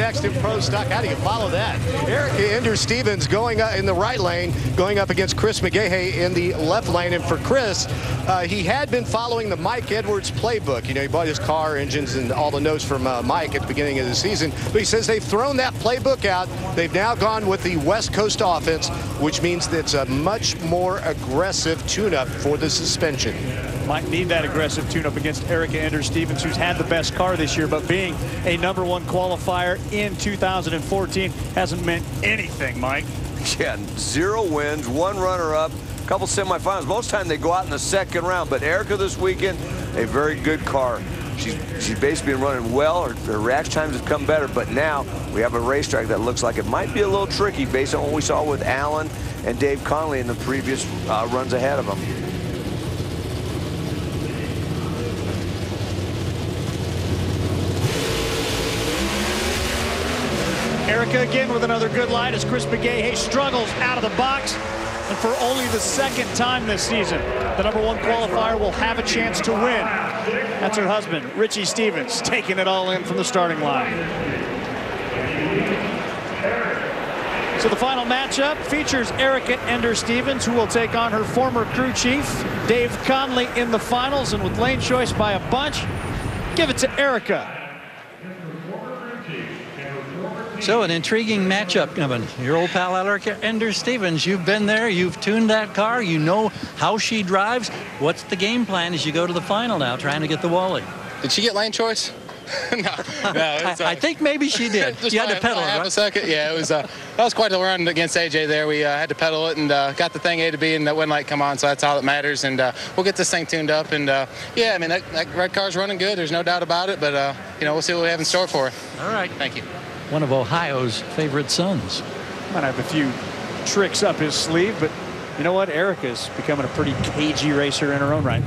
next in Pro Stock. How do you follow that? Erica Ender-Stevens going in the right lane, going up against Chris McGahee in the left lane. And for Chris, he had been following the Mike Edwards playbook. You know, he bought his car, engines, and all the notes from Mike at the beginning of the season. But he says they've thrown that playbook out. They've now gone with the West Coast offense, which means that it's a much more aggressive tune-up for the suspension. Might need that aggressive tune-up against Erica Ender-Stevens, who's had the best car this year, but being a #1 qualifier in 2014 hasn't meant anything, Mike. Yeah, 0 wins, 1 runner-up, a couple semifinals. Most of the time they go out in the second round, but Erica this weekend, a very good car. She's basically been running well. Her reaction times have come better, but now we have a racetrack that looks like it might be a little tricky based on what we saw with Allen and Dave Conley in the previous runs ahead of them. Erica again with another good line as Chris McGahee struggles out of the box. And for only the second time this season, the #1 qualifier will have a chance to win. That's her husband, Richie Stevens, taking it all in from the starting line. So the final matchup features Erica Ender-Stevens, who will take on her former crew chief, Dave Conley, in the finals. And with lane choice by a bunch, give it to Erica. So an intriguing matchup coming. Your old pal Erica Ender-Stevens, you've been there, you've tuned that car, you know how she drives. What's the game plan as you go to the final now, trying to get the Wally? Did she get lane choice? No. I think maybe she did. You had to pedal it, right? A second. Yeah, it was. That was quite a run against AJ there. We had to pedal it and got the thing A to B, and that wouldn't like come on. So that's all that matters. And we'll get this thing tuned up. And yeah, I mean that red car's running good. There's no doubt about it. But you know, we'll see what we have in store for her. All right. Thank you. One of Ohio's favorite sons. Might have a few tricks up his sleeve, but you know what? Erica's becoming a pretty cagey racer in her own right.